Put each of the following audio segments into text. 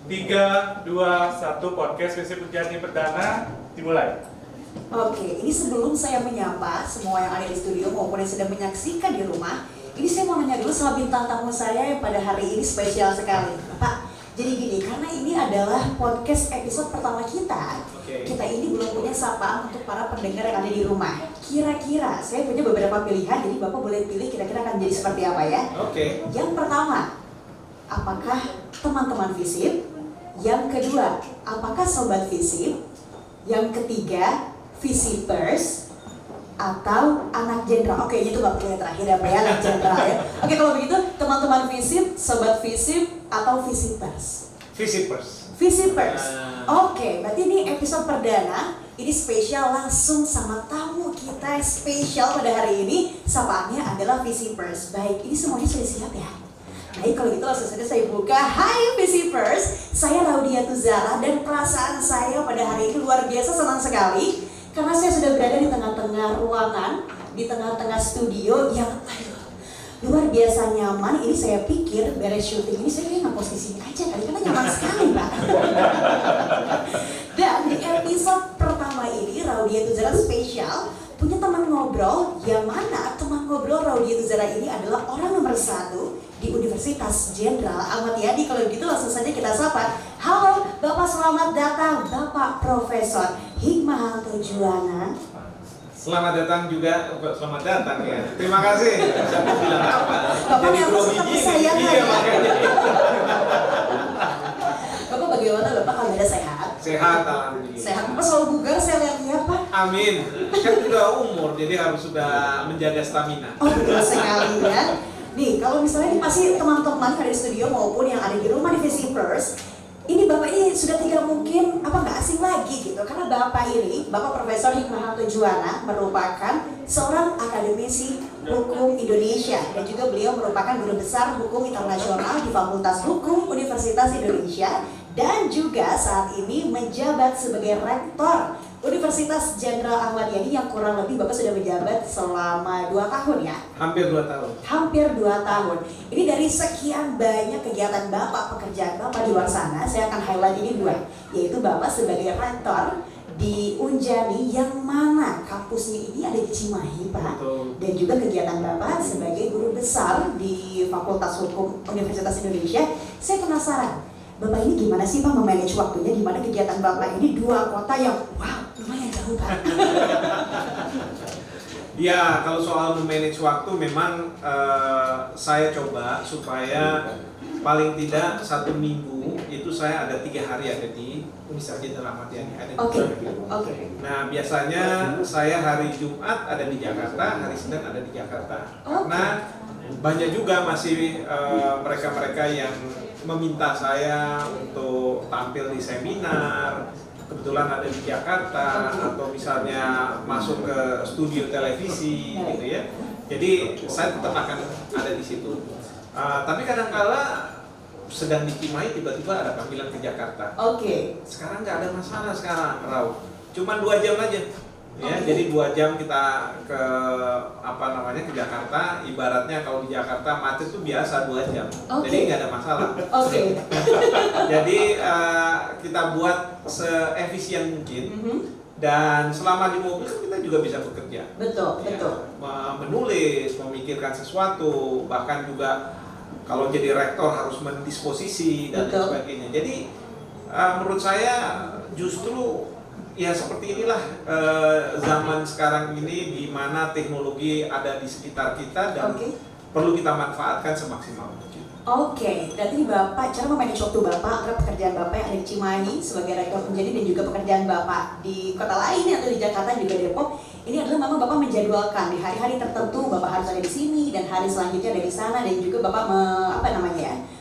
3, 2, 1 podcast Visip Unjani perdana dimulai. Oke, ini sebelum saya menyapa semua yang ada di studio maupun yang sedang menyaksikan di rumah, ini saya mau nanya dulu sama bintang tamu saya yang pada hari ini spesial sekali, Pak. Jadi gini, karena ini adalah podcast episode pertama kita, kita ini belum punya sapaan untuk para pendengar yang ada di rumah. Kira-kira saya punya beberapa pilihan, jadi Bapak boleh pilih kira-kira akan jadi seperti apa ya. Yang pertama, apakah teman-teman Visip? Yang kedua, apakah sobat Visip? Yang ketiga, Visipers atau anak jenderal? Oke, itu nggak perlu yang terakhir ya, Pak ya, anak jenderal ya. Oke, kalau begitu teman-teman Visip, sobat Visip atau Visipers? Visipers. Oke, berarti ini episode perdana. Ini spesial langsung sama tamu kita spesial pada hari ini. Sapaannya adalah Visipers. Baik, ini semuanya sudah siap ya? Baik, kalau gitu langsung saja saya buka. Hai Visipers, saya Raudia Tuzara dan perasaan saya pada hari ini luar biasa senang sekali karena saya sudah berada di tengah-tengah ruangan, di tengah-tengah studio yang luar biasa nyaman. Ini saya pikir beres syuting ini saya kayak nge-post di sini aja kali karena nyaman sekali, Pak. Dan di episode pertama ini Raudia Tuzara spesial punya teman ngobrol, yang mana teman ngobrol Raudia Tuzara ini adalah orang nomor 1 di Universitas Jenderal Ahmad Yani. Kalau gitu langsung saja kita sapa. Halo Bapak, selamat datang Bapak Profesor Hikmahanto Juwana. Selamat datang juga, selamat datang ya. Terima kasih. Saya mau bilang apa? Bapak yang harus tetap sayang ya. Bapak bagaimana Bapak, kabarnya sehat? Sehat, alhamdulillah. Sehat, Bapak selalu bugar saya lihat Pak. Amin. Kan sudah umur, jadi harus sudah menjaga stamina. Oh betul sekali ya. Nih, kalau misalnya pasti teman-teman yang ada di studio maupun yang ada di rumah di Visipers, ini Bapak ini sudah tidak mungkin nggak asing lagi gitu, karena Bapak ini, Bapak Profesor Hikmahanto Juwana merupakan seorang akademisi hukum Indonesia dan juga beliau merupakan guru besar hukum internasional di Fakultas Hukum Universitas Indonesia dan juga saat ini menjabat sebagai rektor Universitas Jenderal Ahmad Yani yang kurang lebih Bapak sudah menjabat selama 2 tahun ya? Hampir 2 tahun. Hampir 2 tahun. Ini dari sekian banyak kegiatan Bapak, pekerjaan Bapak di luar sana, saya akan highlight ini 2, yaitu Bapak sebagai rektor di Unjani yang mana kampusnya ini ada di Cimahi, Pak. Betul. Dan juga kegiatan Bapak sebagai guru besar di Fakultas Hukum Universitas Indonesia. Saya penasaran, Bapak ini gimana sih Pak memanage waktunya, di mana kegiatan Bapak ini 2 kota yang lumayan jauh Pak? Ya, kalau soal memanage waktu memang saya coba supaya paling tidak 1 minggu itu saya ada 3 hari ada di Universitas Jenderal Ahmad Yani. Oke. Nah, biasanya saya hari Jumat ada di Jakarta, hari Senin ada di Jakarta. Karena banyak juga masih mereka-mereka yang meminta saya untuk tampil di seminar, kebetulan ada di Jakarta, atau misalnya masuk ke studio televisi gitu ya. Jadi saya tetap akan ada di situ. Tapi kadang-kala sedang di Cimahi tiba-tiba ada panggilan ke Jakarta. Sekarang nggak ada masalah sekarang, Rau. Cuma 2 jam aja. Ya, jadi 2 jam kita ke ke Jakarta. Ibaratnya kalau di Jakarta macet tuh biasa 2 jam. Jadi nggak ada masalah. Jadi kita buat seefisien mungkin. Dan selama di mobil kan kita juga bisa bekerja. Betul. Menulis, memikirkan sesuatu, bahkan juga kalau jadi rektor harus mendisposisi dan lain sebagainya. Jadi menurut saya justru ya seperti inilah zaman sekarang ini, di mana teknologi ada di sekitar kita dan perlu kita manfaatkan semaksimal mungkin. Berarti Bapak, cara memanage waktu Bapak antara pekerjaan Bapak yang ada di Cimahi sebagai rektor Unjani dan juga pekerjaan Bapak di kota lain atau di Jakarta juga Depok, ini adalah memang Bapak menjadwalkan di hari-hari tertentu Bapak harus ada di sini dan hari selanjutnya ada di sana, dan juga Bapak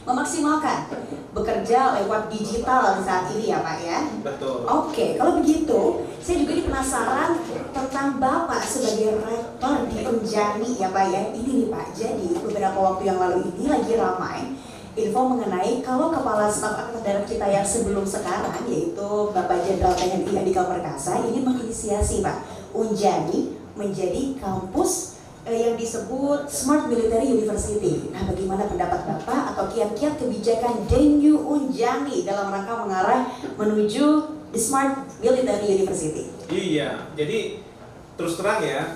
memaksimalkan bekerja lewat digital saat ini ya Pak ya. Betul. Kalau begitu saya juga penasaran tentang Bapak sebagai rektor di Unjani ya Pak ya. Ini nih Pak, jadi beberapa waktu yang lalu ini lagi ramai info mengenai kalau Kepala Staf Angkatan Darat kita yang sebelum sekarang, yaitu Bapak Jenderal TNI Andika Perkasa, ini menginisiasi Pak Unjani menjadi kampus yang disebut Smart Military University. Nah, bagaimana pendapat Bapak, atau kiat-kiat kebijakan Denyu Unjani dalam rangka mengarah menuju the Smart Military University. Iya, jadi terus terang ya,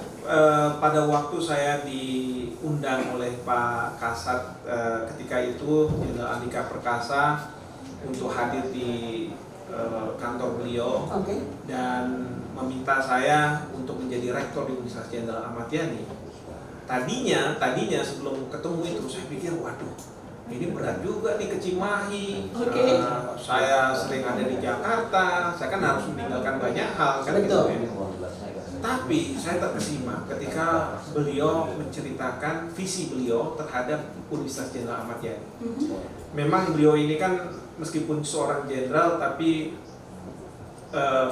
pada waktu saya diundang oleh Pak Kasat ketika itu Jenderal Andika Perkasa untuk hadir di kantor beliau dan meminta saya untuk menjadi rektor di Universitas Jenderal Ahmad Yani. Tadinya sebelum ketemu itu saya pikir, waduh, ini berat juga nih ke Cimahi. Saya sering ada di Jakarta, saya kan harus meninggalkan banyak hal kan gitu ya. Tapi saya terkesima ketika beliau menceritakan visi beliau terhadap Universitas Jenderal Ahmad Yani. Memang beliau ini kan meskipun seorang jenderal tapi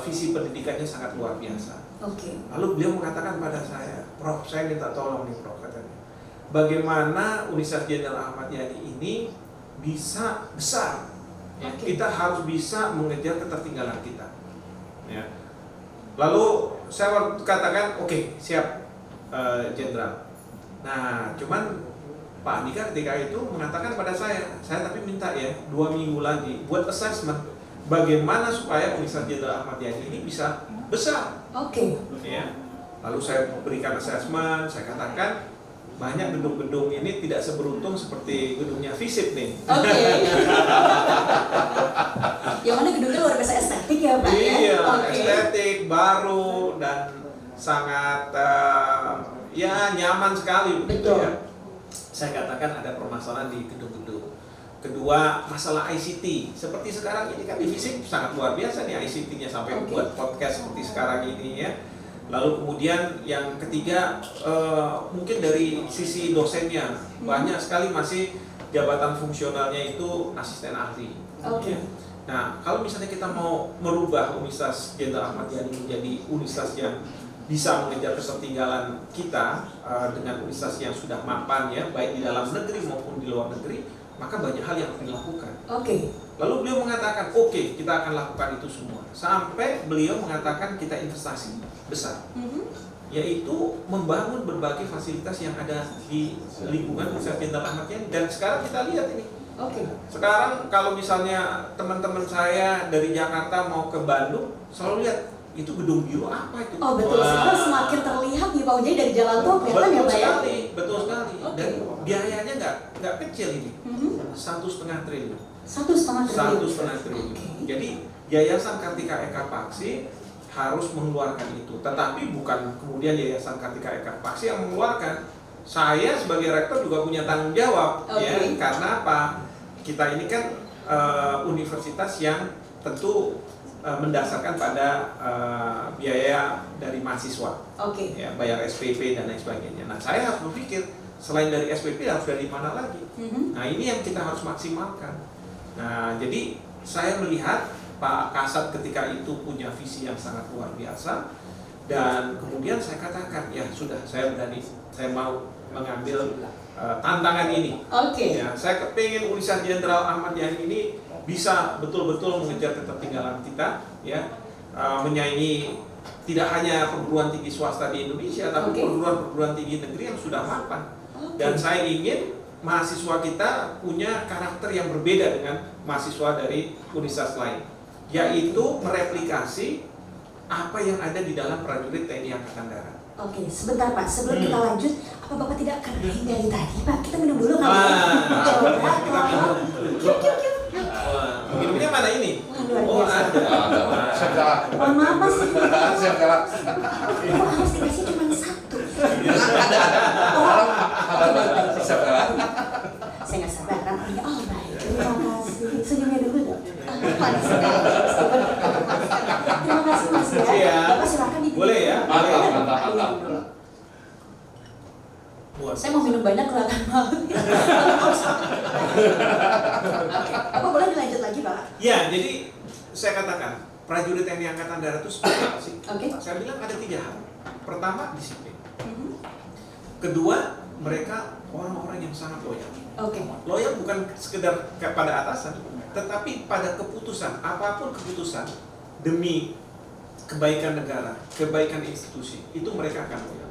visi pendidikannya sangat luar biasa. Lalu beliau mengatakan pada saya, Prof, saya minta tolong nih Prof, katanya, bagaimana Universitas Jenderal Ahmad Yani ini bisa besar? Ya, kita harus bisa mengejar ketertinggalan kita. Ya. Lalu saya katakan, oke, siap Jenderal. Nah, cuman Pak Andika ketika itu mengatakan pada saya tapi minta ya 2 minggu lagi buat assessment bagaimana supaya Universitas Jenderal Ahmad Yani ini bisa besar. Ya. Lalu saya berikan assessment, saya katakan banyak gedung-gedung ini tidak seberuntung seperti gedungnya FISIP nih. Yang mana gedungnya luar biasa estetik ya Pak? Iya, estetik, baru dan sangat ya nyaman sekali. Betul. Ya. Saya katakan ada permasalahan di gedung-gedung. Kedua, masalah ICT. Seperti sekarang ini kan di FISIP sangat luar biasa nih ICT-nya sampai buat podcast seperti sekarang ini ya. Lalu kemudian yang ketiga, mungkin dari sisi dosennya banyak sekali masih jabatan fungsionalnya itu asisten ahli. Ya. Nah, kalau misalnya kita mau merubah Universitas Jenderal Ahmad Yani menjadi universitas yang bisa mengejar ketertinggalan kita dengan universitas yang sudah mapan ya, baik di dalam negeri maupun di luar negeri, maka banyak hal yang harus dilakukan. Lalu beliau mengatakan, oke, kita akan lakukan itu semua. Sampai beliau mengatakan kita investasi besar, yaitu membangun berbagai fasilitas yang ada di lingkungan Universitas Jenderal Ahmad Yani. Dan sekarang kita lihat ini. Sekarang kalau misalnya teman-teman saya dari Jakarta mau ke Bandung, selalu lihat itu gedung biru apa itu? Betul sekali, semakin terlihat nih Pak Unjani dari jalan tol kelihatan ya Pak ya? Betul sekali. Dan biayanya nggak kecil ini, 1,5 triliun. 1,5 triliun. Jadi Yayasan Kartika Eka Paksi harus mengeluarkan itu, tetapi bukan kemudian Yayasan Kartika Eka Paksi yang mengeluarkan. Saya sebagai rektor juga punya tanggung jawab, ya, karena apa? Kita ini kan universitas yang tentu mendasarkan pada biaya dari mahasiswa, ya, bayar SPP dan lain sebagainya. Nah, saya harus berpikir selain dari SPP harus dari mana lagi. Nah, ini yang kita harus maksimalkan. Nah, jadi saya melihat Pak Kasat ketika itu punya visi yang sangat luar biasa, dan kemudian saya katakan, ya sudah, saya berani, saya mau mengambil tantangan ini. Ya, saya kepingin Universitas Jenderal Ahmad Yani ini bisa betul-betul mengejar ketertinggalan kita, ya, menyaingi tidak hanya perguruan tinggi swasta di Indonesia, tapi perguruan tinggi negeri yang sudah mapan. Dan saya ingin mahasiswa kita punya karakter yang berbeda dengan mahasiswa dari universitas lain, yaitu mereplikasi apa yang ada di dalam prajurit TNI Angkatan Darat. Sebentar Pak, sebelum kita lanjut, apa Bapak tidak kering dari tadi Pak? Kita minum dulu kali ya? Minumnya mana ini? Luar biasa. Ada. Mohon maaf Mas, Siap kalah. kok harus dikasih cuma 1? Siap kalah. Saya nggak sabar, namanya baik, terima kasih. Senyumnya dulu dong. Manis sekali. Terima kasih Mas ya. Iya. Bapak silakan diminum. Boleh ya? Mantap. Saya mau minum banyak kelihatan malu. Apa boleh dilanjut lagi Pak? Ya, jadi saya katakan prajurit TNI Angkatan Darat itu seperti apa sih? Saya bilang ada 3 hal. Pertama, disiplin. Kedua, mereka orang-orang yang sangat loyal. Loyal bukan sekedar pada atasan, tetapi pada keputusan, apapun keputusan demi kebaikan negara, kebaikan institusi, itu mereka akan loyal.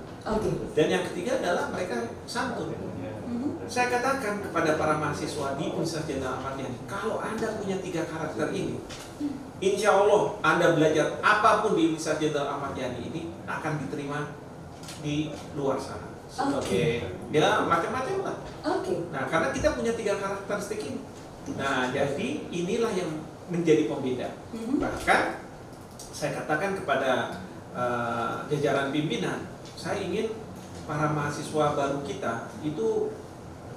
Dan yang ketiga adalah mereka santun. saya katakan kepada para mahasiswa di Universitas Jenderal Ahmad Yani, kalau Anda punya 3 karakter ini, insya Allah Anda belajar apapun di Universitas Jenderal Ahmad Yani ini akan diterima di luar sana. Sebagai ya macam-macam lah. Nah, karena kita punya 3 karakteristik ini. Nah, jadi inilah yang menjadi pembeda. Bahkan saya katakan kepada jajaran pimpinan, saya ingin para mahasiswa baru kita itu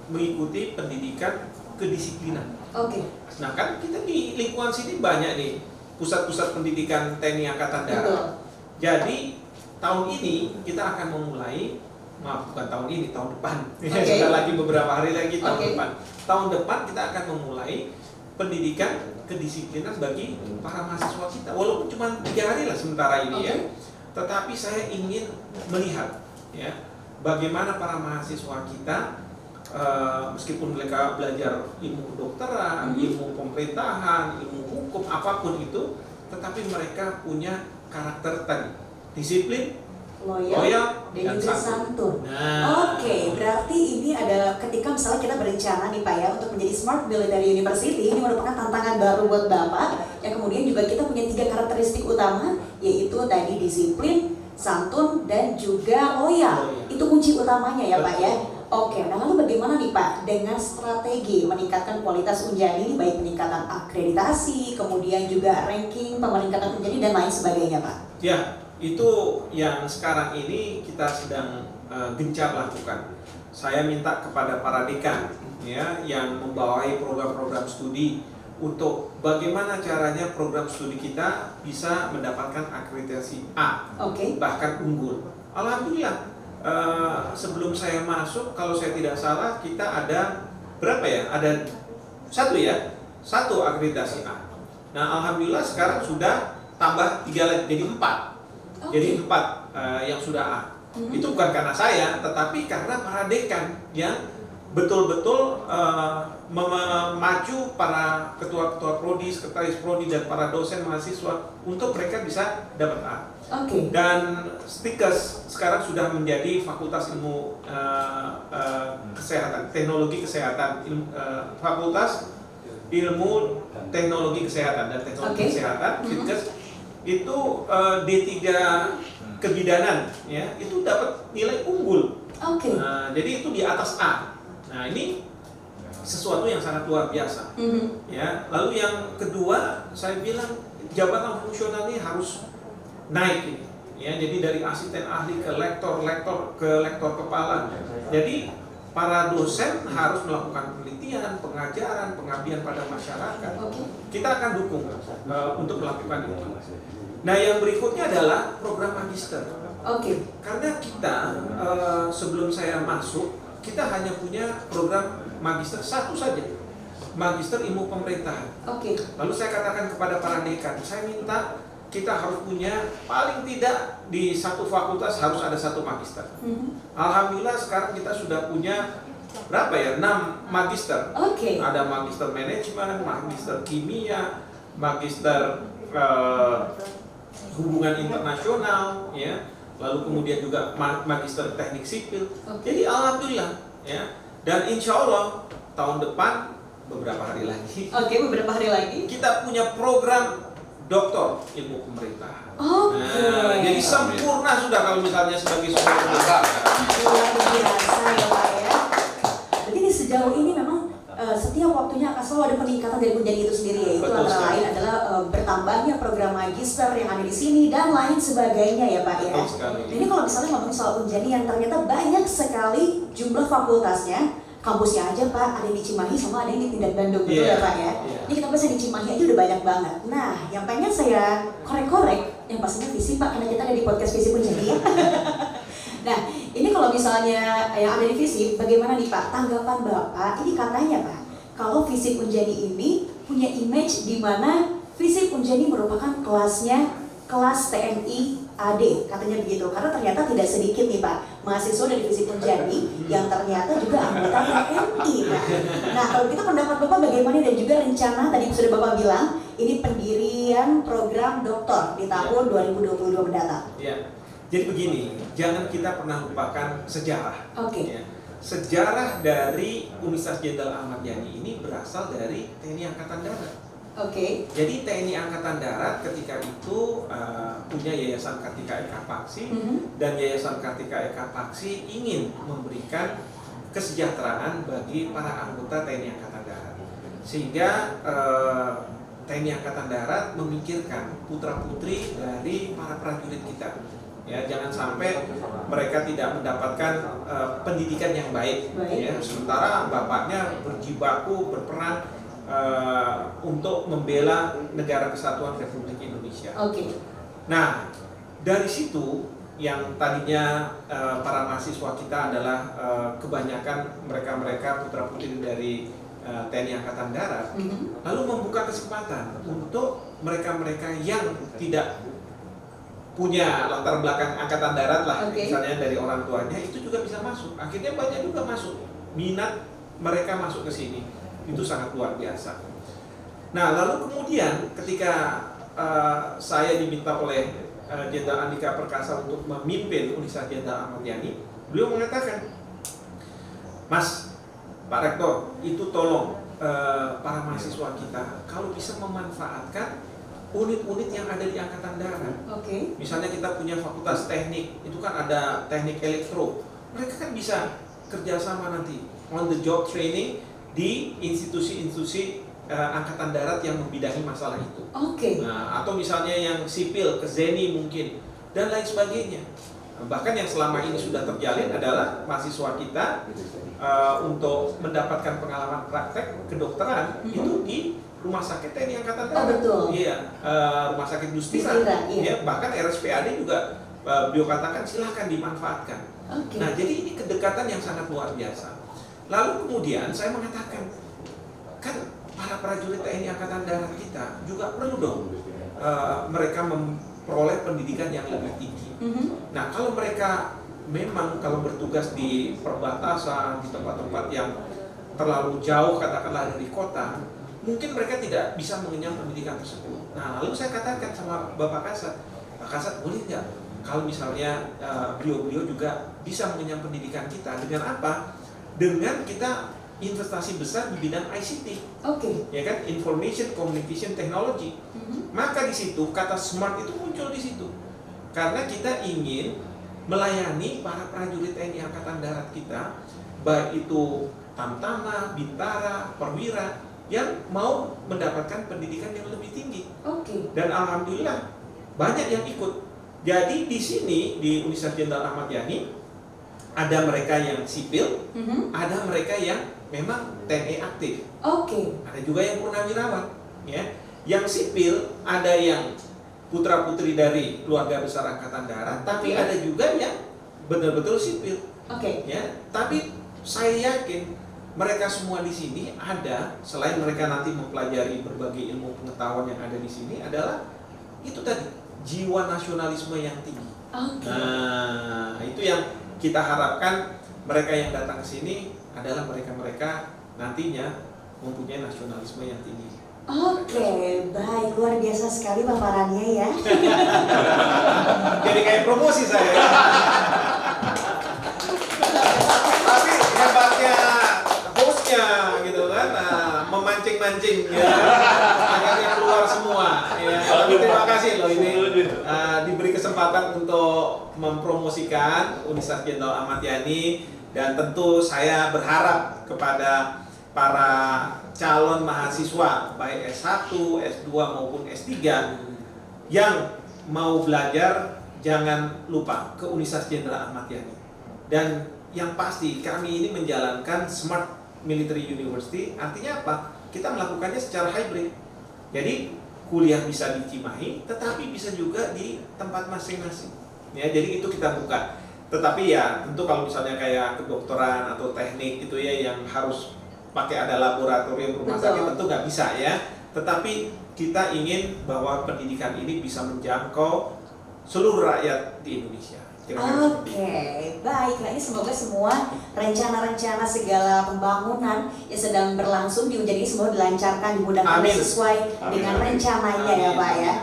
mengikuti pendidikan kedisiplinan. Nah, kan kita di lingkungan sini banyak nih pusat-pusat pendidikan TNI Angkatan Darat. Jadi tahun ini kita akan memulai, bukan tahun ini, tahun depan. Sudah lagi beberapa hari lagi tahun depan. Tahun depan kita akan memulai pendidikan kedisiplinan bagi para mahasiswa kita. Walaupun cuma 3 hari lah sementara ini ya. Tetapi saya ingin melihat ya bagaimana para mahasiswa kita meskipun mereka belajar ilmu kedokteran, ilmu pemerintahan, ilmu hukum, apapun itu, tetapi mereka punya karakter tadi, disiplin, loyal, dan juga santun. Nah. Berarti ini ada ketika misalnya kita berencana nih Pak ya untuk menjadi Smart Military University, ini merupakan tantangan baru buat Bapak. Yang kemudian juga kita punya 3 karakteristik utama, yaitu tadi disiplin, santun, dan juga loyal. Itu kunci utamanya ya Pak ya. Nah lalu bagaimana nih Pak dengan strategi meningkatkan kualitas Unjani, baik peningkatan akreditasi, kemudian juga ranking, peningkatan Unjani dan lain sebagainya Pak? Ya, itu yang sekarang ini kita sedang gencar lakukan. Saya minta kepada para dekan ya yang membawahi program-program studi untuk bagaimana caranya program studi kita bisa mendapatkan akreditasi A, bahkan unggul. Alhamdulillah. Sebelum saya masuk, kalau saya tidak salah, kita ada berapa ya? Ada satu akreditasi A. Nah, alhamdulillah sekarang sudah tambah 3 lagi, jadi 4. Jadi 4 yang sudah A. Itu bukan karena saya, tetapi karena para dekan yang betul-betul memacu para ketua-ketua prodi, sekretaris prodi, dan para dosen mahasiswa untuk mereka bisa dapat A. Dan Stikes sekarang sudah menjadi Fakultas Ilmu Kesehatan, Teknologi Kesehatan, Fakultas Ilmu Teknologi Kesehatan dan Teknologi Kesehatan. Stikes itu D3 kebidanan, ya, itu dapat nilai unggul. Jadi itu di atas A. Nah, ini sesuatu yang sangat luar biasa. Ya, lalu yang kedua, saya bilang jabatan fungsional ini harus naik ini. Ya, jadi dari asisten ahli ke lektor kepala. Jadi para dosen harus melakukan penelitian, pengajaran, pengabdian pada masyarakat. Kita akan dukung untuk melakukan itu. Nah, yang berikutnya adalah program magister. Karena kita sebelum saya masuk, kita hanya punya program magister satu saja, magister ilmu pemerintahan. Lalu saya katakan kepada para dekan, saya minta kita harus punya paling tidak di satu fakultas harus ada 1 magister. Alhamdulillah sekarang kita sudah punya berapa ya? 6 magister. Ada magister manajemen, magister kimia, magister hubungan internasional, ya. Lalu kemudian juga magister teknik sipil. Jadi alhamdulillah, ya. Dan insya Allah tahun depan beberapa hari lagi. Kita punya program doktor ilmu pemerintahan. Jadi sempurna sudah kalau misalnya sebagai seorang dokter. Luar biasa ya Pak ya. Berarti ini sejauh ini memang setiap waktunya akan selalu ada peningkatan dari Unjani itu sendiri, yaitu antara lain adalah bertambahnya program magister yang ada di sini dan lain sebagainya ya Pak ya. Jadi kalau misalnya ngomongin soal Unjani yang ternyata banyak sekali jumlah fakultasnya, kampusnya aja Pak, ada di Cimahi sama ada yang di Tindak Bandung, betul ya Pak ya. Ini kita bahas di Cimahi aja udah banyak banget. Nah, yang pengen saya korek-korek yang pastinya visi Pak, karena kita ada di podcast Visi Unjani. Nah, ini kalau misalnya yang ada di Visi, bagaimana nih Pak tanggapan Bapak? Ini katanya Pak, kalau Visi Unjani ini punya image di mana Visi Unjani merupakan kelas TNI AD, katanya begitu. Karena ternyata tidak sedikit nih Pak mahasiswa dari Visi Unjani yang ternyata juga anggota TNI Pak. Nah, kalau kita pendapat Bapak bagaimana, dan juga rencana tadi sudah Bapak bilang ini pendirian program doktor di tahun 2022 mendatang. Ya. Jadi begini, jangan kita pernah lupakan sejarah. Oke. Ya. sejarah dari Universitas Jenderal Ahmad Yani ini berasal dari TNI Angkatan Darat. Oke. Jadi TNI Angkatan Darat ketika itu punya Yayasan Kartika Eka Paksi, dan Yayasan Kartika Eka Paksi ingin memberikan kesejahteraan bagi para anggota TNI Angkatan Darat. Sehingga TNI Angkatan Darat memikirkan putra-putri dari para prajurit kita. Ya, jangan sampai mereka tidak mendapatkan pendidikan yang baik. Ya, sementara bapaknya berjibaku berperang untuk membela Negara Kesatuan Republik Indonesia. Oke. Nah, dari situ yang tadinya para mahasiswa kita adalah kebanyakan mereka putra-putri dari TNI Angkatan Darat, lalu membuka kesempatan untuk mereka-mereka yang tidak punya latar belakang Angkatan Darat lah, misalnya dari orang tuanya, itu juga bisa masuk. Akhirnya banyak juga masuk, minat mereka masuk ke sini. Itu sangat luar biasa. Nah, lalu kemudian ketika saya diminta oleh Jenderal Andika Perkasa untuk memimpin Universitas Jenderal Ahmad Yani, beliau mengatakan, Mas, Pak Rektor, itu tolong para mahasiswa kita kalau bisa memanfaatkan unit-unit yang ada di Angkatan Darat. Misalnya kita punya fakultas teknik, itu kan ada teknik elektro. Mereka kan bisa kerjasama nanti on the job training di institusi-institusi Angkatan Darat yang membidangi masalah itu. Nah, atau misalnya yang sipil ke ZENI mungkin, dan lain sebagainya. Bahkan yang selama ini sudah terjalin adalah mahasiswa kita untuk mendapatkan pengalaman praktek kedokteran itu di Rumah Sakit TNI Angkatan Darat. Iya, Rumah Sakit Dustira. Ya, bahkan RSPAD juga beliau katakan silahkan dimanfaatkan. Nah, jadi ini kedekatan yang sangat luar biasa. Lalu kemudian saya mengatakan, kan para prajurit TNI Angkatan Darat kita juga perlu dong mereka memperoleh pendidikan yang lebih tinggi. Nah, kalau mereka memang kalau bertugas di perbatasan, di tempat-tempat yang terlalu jauh katakanlah dari kota, mungkin mereka tidak bisa mengenyam pendidikan tersebut. Nah, lalu saya katakan sama Bapak Kasat, Pak Kasat boleh nggak kalau misalnya beliau-beliau juga bisa mengenyam pendidikan kita, dengan apa? Dengan kita investasi besar di bidang ICT, ya kan, Information Communication Technology. Maka di situ kata smart itu muncul di situ, karena kita ingin melayani para prajurit TNI Angkatan Darat kita, baik itu Tamtama, Bintara, Perwira, yang mau mendapatkan pendidikan yang lebih tinggi. Dan alhamdulillah banyak yang ikut. Jadi di sini di Universitas Jenderal Ahmad Yani ada mereka yang sipil, ada mereka yang memang TNI aktif. Ada juga yang purnawirawan, ya. Yang sipil ada yang putra-putri dari keluarga besar Angkatan Darat, tapi ada juga yang betul-betul sipil. Ya, tapi saya yakin mereka semua di sini ada, selain mereka nanti mempelajari berbagai ilmu pengetahuan yang ada di sini, adalah itu tadi, jiwa nasionalisme yang tinggi. Nah, itu yang kita harapkan mereka yang datang ke sini adalah mereka-mereka nantinya mempunyai nasionalisme yang tinggi. Baik, luar biasa sekali paparannya ya. Jadi kayak promosi saya. Tapi hebatnya hostnya gitu kan, memancing-mancing ya, akhirnya keluar semua. Ya. Tapi terima kasih loh ini diberi kesempatan untuk mempromosikan Universitas Jenderal Ahmad Yani, dan tentu saya berharap kepada para calon mahasiswa baik S1, S2 maupun S3 yang mau belajar, jangan lupa ke Universitas Jenderal Ahmad Yani. Dan yang pasti kami ini menjalankan Smart Military University, artinya apa? Kita melakukannya secara hybrid. Jadi kuliah bisa di Cimahi, tetapi bisa juga di tempat masing-masing. Ya, jadi itu kita buka. Tetapi ya tentu kalau misalnya kayak kedokteran atau teknik itu ya yang harus pakai ada laboratorium rumah sakit, tentu nggak bisa ya. Tetapi kita ingin bahwa pendidikan ini bisa menjangkau seluruh rakyat di Indonesia. Baiklah, ini semoga semua rencana-rencana segala pembangunan yang sedang berlangsung di Unjani semua dilancarkan, dimudahkan sesuai dengan rencananya ya Pak ya.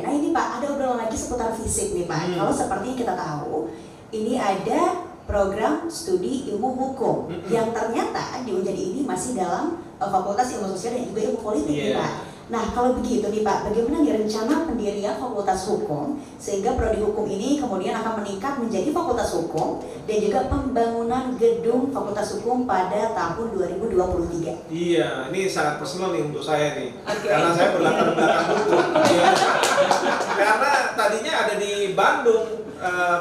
Nah ini Pak, ada obrolan lagi seputar fisik nih Pak. Kalau seperti yang kita tahu, ini ada program studi ilmu hukum yang ternyata di Unjani ini masih dalam Fakultas Ilmu Sosial dan juga Ilmu Politik nih Pak. Nah kalau begitu nih Pak, bagaimana nih rencana pendirian Fakultas Hukum sehingga prodi hukum ini kemudian akan meningkat menjadi Fakultas Hukum dan juga pembangunan gedung Fakultas Hukum pada tahun 2023? Iya, ini sangat personal nih untuk saya nih, Oke. karena saya berlatar belakang hukum. Ya. Karena tadinya ada di Bandung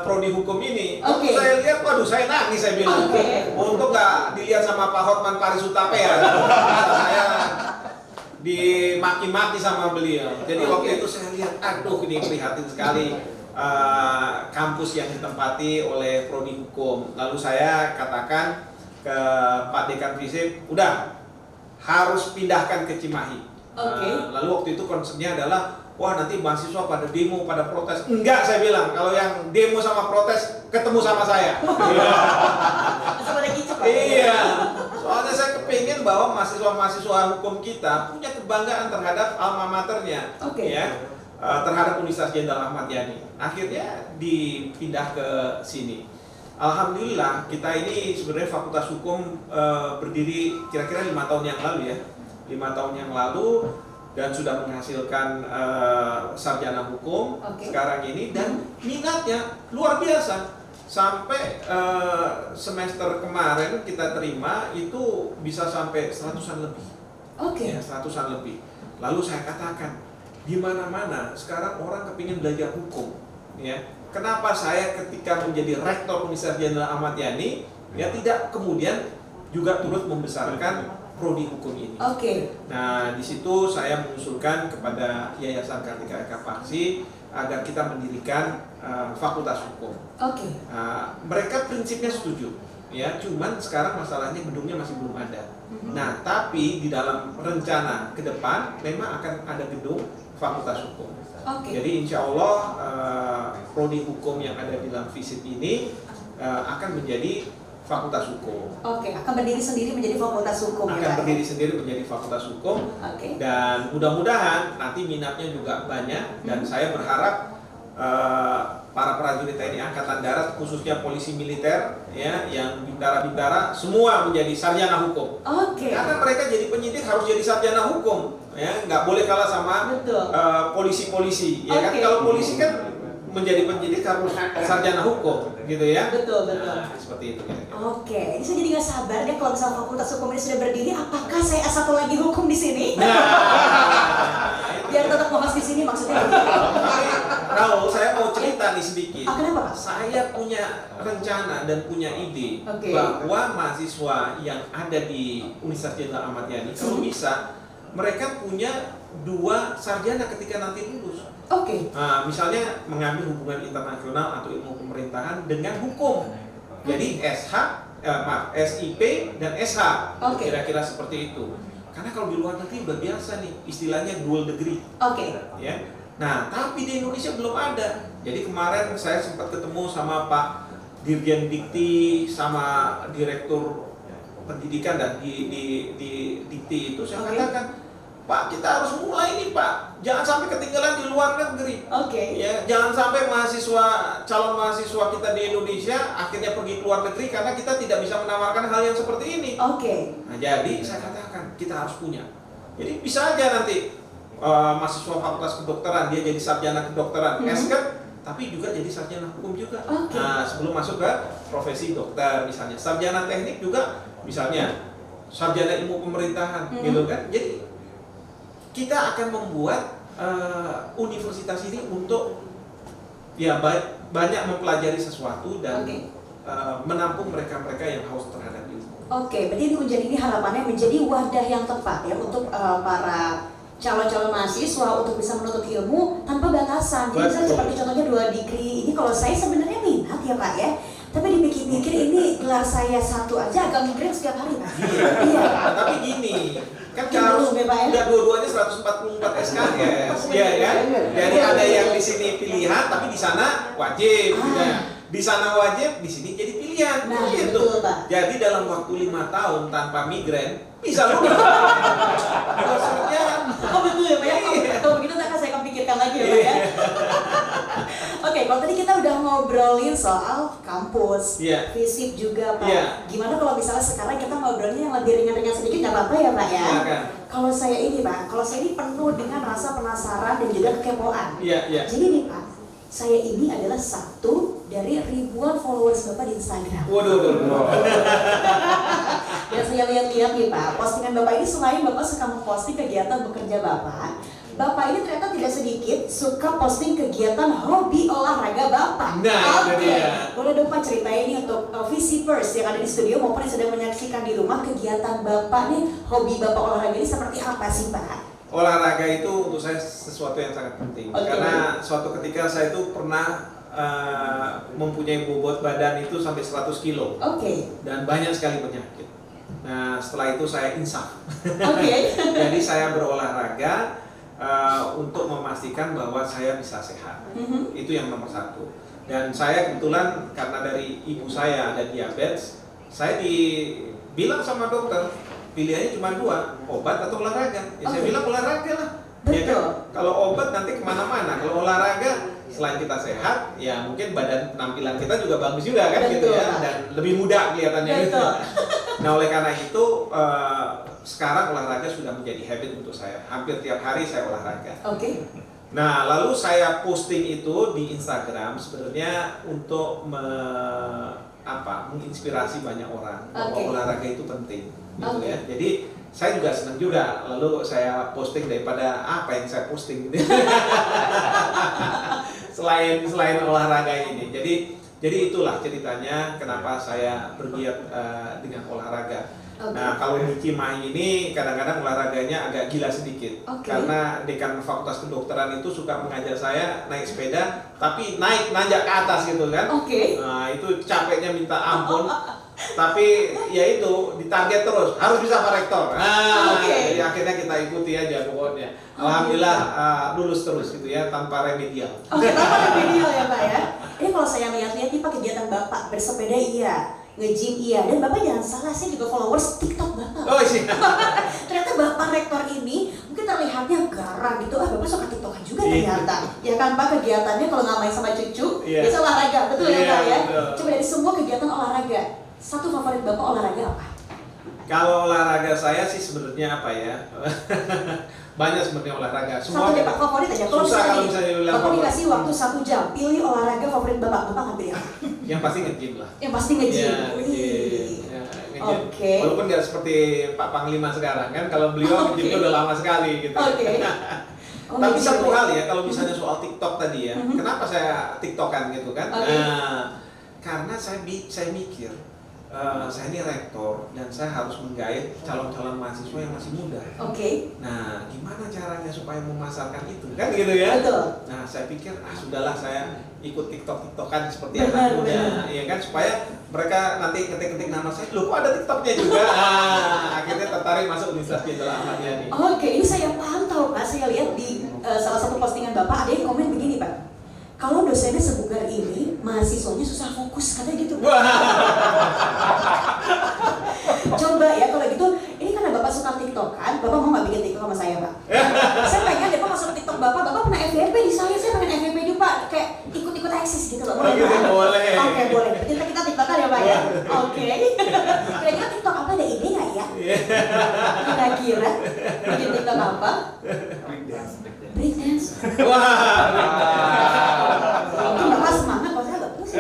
prodi hukum ini. Oke. Waktu saya lihat, waduh saya nangis saya bilang. Oke. Untuk nggak dilihat sama Pak Hotman Paris Utapea, saya dimaki-maki sama beliau. Jadi waktu itu saya lihat, aduh ini prihatin sekali kampus yang ditempati oleh prodi hukum. Lalu saya katakan ke Pak Dekan Fisip, udah harus pindahkan ke Cimahi. Oke. Lalu waktu itu konsepnya adalah, wah nanti mahasiswa pada demo, pada protes. Enggak, saya bilang, kalau yang demo sama protes ketemu sama saya. Seperti gitu Pak. Iya, soalnya saya kepingin bahwa mahasiswa-mahasiswa hukum kita punya kebanggaan terhadap alma maternya, Oke. ya, terhadap Universitas Jenderal Ahmad Yani. Akhirnya dipindah ke sini. Alhamdulillah kita ini sebenarnya Fakultas Hukum berdiri kira-kira 5 tahun yang lalu ya, 5 tahun yang lalu dan sudah menghasilkan sarjana hukum Oke. sekarang ini dan minatnya luar biasa. Sampai semester kemarin kita terima itu bisa sampai 100-an lebih. Oke. Ya, 100-an lebih. Lalu saya katakan, di mana-mana sekarang orang kepingin belajar hukum, ya. Kenapa saya ketika menjadi rektor Universitas Jenderal Ahmad Yani, ya tidak kemudian juga turut membesarkan prodi hukum ini. Oke. Nah, di situ saya mengusulkan kepada Yayasan Kartika Eka Paksi agar kita mendirikan Fakultas Hukum. Oke. Mereka prinsipnya setuju, ya. Cuman sekarang masalahnya gedungnya masih belum ada. Nah, tapi di dalam rencana ke depan memang akan ada gedung Fakultas Hukum. Oke. Jadi insya Allah prodi hukum yang ada di dalam FISIP ini akan menjadi Fakultas Hukum. Oke, akan berdiri sendiri menjadi Fakultas Hukum ya, Akan Pak, ya? berdiri sendiri menjadi Fakultas Hukum. Oke. Dan mudah-mudahan nanti minatnya juga banyak dan saya berharap para prajurit TNI Angkatan Darat khususnya polisi militer ya yang bintara-bintara semua menjadi sarjana hukum. Oke. Karena mereka jadi penyidik harus jadi sarjana hukum ya, nggak boleh kalah sama Betul. polisi-polisi ya kan. Oke. Kalau polisi kan menjadi penyidik harus sarjana hukum gitu ya. Betul, betul. Nah, seperti itu ya. Oke, ini saya jadi nggak sabar deh kalau misalnya Fakultas Hukum ini sudah berdiri, apakah saya S1 lagi hukum di sini? Biar tetap fokus di sini maksudnya. Tapi, Raul, saya mau cerita nih sedikit. Kenapa Pak? Saya punya rencana dan punya ide Oke. bahwa mahasiswa yang ada di Universitas Jenderal Ahmad Yani kalau bisa mereka punya 2 sarjana ketika nanti lulus. Oke. Nah, misalnya mengambil hubungan internasional atau ilmu pemerintahan dengan hukum. Jadi SIP dan SH. Oke. Kira-kira seperti itu. Karena kalau di luar negeri udah biasa nih, istilahnya dual degree. Oke. Ya. Nah, tapi di Indonesia belum ada. Jadi kemarin saya sempat ketemu sama Pak Dirjen Dikti sama Direktur Pendidikan dan di Dikti itu saya Oke. katakan, Pak, kita harus mulai nih Pak. Jangan sampai ketinggalan di luar negeri. Oke. Ya, jangan sampai calon mahasiswa kita di Indonesia akhirnya pergi ke luar negeri karena kita tidak bisa menawarkan hal yang seperti ini. Oke. Nah, jadi saya katakan kita harus punya. Jadi bisa aja nanti mahasiswa fakultas kedokteran dia jadi sarjana kedokteran, esket, tapi juga jadi sarjana hukum juga. Oke. Nah, sebelum masuk ke profesi dokter misalnya, sarjana teknik juga misalnya sarjana ilmu pemerintahan, gitu kan. Jadi kita akan membuat universitas ini untuk ya banyak mempelajari sesuatu dan Oke. menampung mereka-mereka yang haus terhadap ilmu. Oke, berarti di Unjani ini harapannya menjadi wadah yang tepat ya untuk para calon-calon mahasiswa untuk bisa menuntut ilmu tanpa batasan. Jadi misalnya Betul. seperti contohnya 2 degree ini kalau saya sebenarnya minat ya Pak ya. Tapi dipikir-pikir ini gelar saya 1 aja agak mikirin setiap hari Pak. Iya. Tapi gini, kan Iya, harus belum ya, Pak, ya? udah dua-duanya 144 SKS, ya kan? Jadi ada yang di sini pilihan, tapi di sana wajib. Ya. Di sana wajib, di sini jadi pilihan. Nah, gitu. betul, Pak. Jadi dalam waktu 5 tahun tanpa migrain bisa lulus. Maksudnya Oh betul ya Pak ya? Iya. Kalau begitu tak akan saya akan pikirkan lagi ya Pak ya. Oke, kalau tadi kita udah ngobrolin soal kampus, Iya. fisip juga Pak. Iya. Gimana kalau misalnya sekarang kita ngobrolnya yang lebih ringan-ringan sedikit, nggak apa-apa ya Pak ya? Silakan. Kalau saya ini Pak, kalau saya ini penuh dengan rasa penasaran dan juga kekepoan. Iya, iya. Jadi nih Pak, saya ini adalah satu dari ribuan followers Bapak di Instagram. Waduh. Dan saya lihat-lihat nih Pak, postingan Bapak ini selain Bapak suka memposting kegiatan bekerja Bapak ini ternyata tidak sedikit suka posting kegiatan hobi olahraga Bapak. Nah, itu Oke. dia. Boleh dong Pak ceritain nih untuk visipers yang ada di studio maupun yang sedang menyaksikan di rumah, kegiatan Bapak nih, hobi Bapak olahraga ini seperti apa sih Pak? Olahraga itu untuk saya sesuatu yang sangat penting. Oke. Karena suatu ketika saya itu pernah mempunyai bobot badan itu sampai 100 kilo. Oke. Dan banyak sekali penyakit. Nah, setelah itu saya insaf. Oke. Jadi saya berolahraga untuk memastikan bahwa saya bisa sehat. Mhm. Itu yang nomor satu. Dan saya kebetulan karena dari ibu saya ada diabetes, saya dibilang sama dokter, pilihannya cuma dua, obat atau olahraga. Ya saya Oke. bilang olahraga lah. Ya Betul. kan? Kalau obat nanti kemana-mana. Kalau olahraga, selain kita sehat, ya mungkin badan penampilan kita juga bagus juga kan gitu Betul, ya, Pak. dan lebih muda kelihatannya gitu. Betul. Nah oleh karena itu sekarang olahraga sudah menjadi habit untuk saya. Hampir tiap hari saya olahraga. Oke. Nah lalu saya posting itu di Instagram sebenarnya untuk menginspirasi banyak orang bahwa Oke. olahraga itu penting, gitu Oke. ya. Jadi saya juga senang juga. Lalu saya posting daripada apa yang saya posting gitu. selain olahraga ini. Jadi itulah ceritanya kenapa saya bergiat dengan olahraga. Oke. Nah kalau Niki Mahi ini kadang-kadang olahraganya agak gila sedikit. Oke. Karena dekan fakultas kedokteran itu suka mengajar saya naik sepeda, tapi nanjak ke atas gitu kan. Oke. Nah itu capeknya minta ampun. Tapi ya itu ditarget terus, harus bisa Pak Rektor. Nah, Oke. jadi akhirnya kita ikuti aja pokoknya. Alhamdulillah lulus terus gitu ya tanpa remedial. Oke, tanpa remedial ya Pak ya. Ini kalau saya lihat-lihat nih Pak kegiatan Bapak bersepeda iya, nge-gym iya, dan Bapak jangan salah, saya juga followers TikTok Bapak. Oh iya. Ternyata Bapak Rektor ini mungkin terlihatnya garang gitu, Bapak suka TikTokan juga ternyata. Ya kan Pak, kegiatannya kalau nggak main sama cucu, Iya. biasa olahraga, betul ya Iya, Pak ya? betul. Coba dari semua kegiatan olahraga, satu favorit Bapak olahraga apa? Kalau olahraga saya sih sebenarnya apa ya? Banyak sebenarnya olahraga. Satu deh Pak, favorit aja. Kalau Susah kalau misalnya misalnya nih, bilang Bapak favorit. dikasih waktu 1 jam, pilih olahraga favorit Bapak ngambil apa? Yang pasti nge-gym lah. Yang pasti nge-gym. Ya, Wih. nge-gym. Ya, nge-gym. Oke. Walaupun nggak seperti Pak Panglima sekarang kan, kalau beliau Oke. nge-gym udah lama sekali gitu. Oke. Oh, Tapi nge-gym satu ya. hal ya, kalau misalnya soal TikTok tadi ya, Mhm. kenapa saya TikTokan gitu kan? Oke. Nah, karena saya mikir, saya ini rektor dan saya harus menggait calon-calon mahasiswa yang masih muda. Oke. Nah, gimana caranya supaya memasarkan itu? Kan gitu ya? Betul. Nah, saya pikir, sudahlah saya ikut TikTok-TikTokan seperti Benar, anak muda, benar. ya kan? Supaya mereka nanti ketik-ketik nama saya, loh kok ada TikToknya juga? Nah, akhirnya tertarik masuk Universitas Jenderal Ahmad Yani. Oke, ini saya pantau Pak, saya lihat di salah satu postingan Bapak ada yang komen begini Pak. Kalau dosennya sebugar ini, mahasiswanya susah fokus, katanya gitu. Wah, Coba ya kalau gitu, ini karena Bapak suka TikTok kan, Bapak mau nggak bikin TikTok sama saya Pak? Saya pengen deh Pak masuk ke TikTok Bapak pernah FYP di saya pengen FYP juga Pak, kayak ikut-ikut eksis gitu loh. Oh, gitu, Pak? boleh. Oke, boleh. Kita TikTokan ya Pak ya? Oke. Kira-kira TikTok apa, ada ide nggak ya? Kira-kira bikin TikTok apa? Breakdance. wah, Mungkin Bapak semangat, kalau saya nggak pusing.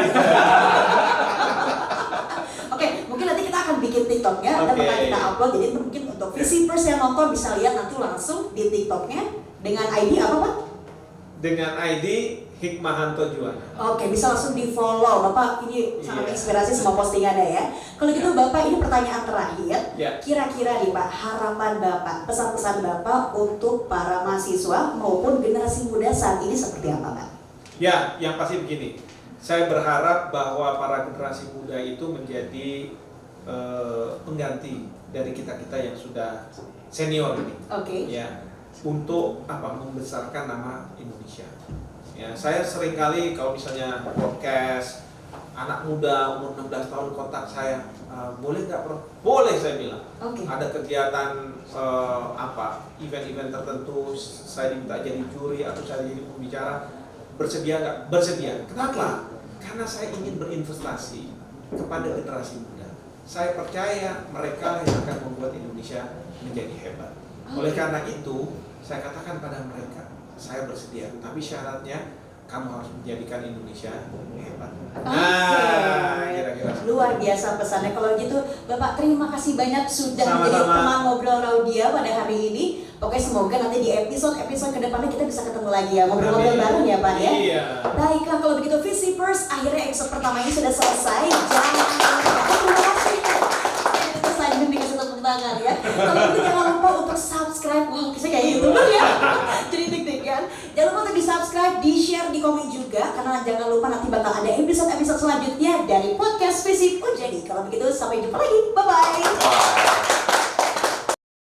Oke, mungkin nanti kita akan bikin TikToknya, dan Oke. bakal kita upload. Jadi mungkin untuk visipers yang nonton bisa lihat nanti langsung di TikToknya dengan ID apa Pak? dengan ID Hikmahanto Juwana. Oke, bisa langsung di follow. Bapak ini sangat Iya. menginspirasi semua postingannya ya. Kalau gitu Bapak, ini pertanyaan terakhir. Ya. Kira-kira nih Pak, harapan Bapak, pesan-pesan Bapak untuk para mahasiswa maupun generasi muda saat ini seperti apa Pak? Ya, yang pasti begini. Saya berharap bahwa para generasi muda itu menjadi pengganti dari kita-kita yang sudah senior ini. Oke. Ya, untuk membesarkan nama Indonesia. Ya, saya seringkali kalau misalnya podcast anak muda umur 16 tahun kontak saya, boleh nggak Prof? Boleh saya bilang. Oke. Ada kegiatan event-event tertentu, saya diminta jadi juri atau saya jadi pembicara, bersedia nggak? Bersedia. Kenapa? Karena saya ingin berinvestasi kepada generasi muda. Saya percaya mereka yang akan membuat Indonesia menjadi hebat. Oleh karena itu, saya katakan pada mereka, saya bersedia. Tapi syaratnya, kamu harus menjadikan Indonesia hebat. Nah, kira-kira. Luar biasa pesannya. Kalau gitu, Bapak terima kasih banyak sudah Sama-sama. menjadi teman ngobrol Raudia pada hari ini. Pokoknya semoga nanti di episode kedepannya kita bisa ketemu lagi ya, ngobrol-ngobrol Amin. bareng ya Pak ya. Iya. Baiklah kalau begitu Visipers, akhirnya episode pertama ini sudah selesai. Terima kasih. Sanjung dikasih tepuk tangan ya. Kalau gitu jangan lupa untuk subscribe. Wow, kisah kayak gitu kan ya. Jadi deg-degan. Jangan lupa untuk di subscribe, di share, di komen juga. Karena jangan lupa nanti bakal ada episode selanjutnya dari podcast Visip Unjadi. Kalau begitu sampai jumpa lagi. Bye-bye. Bye.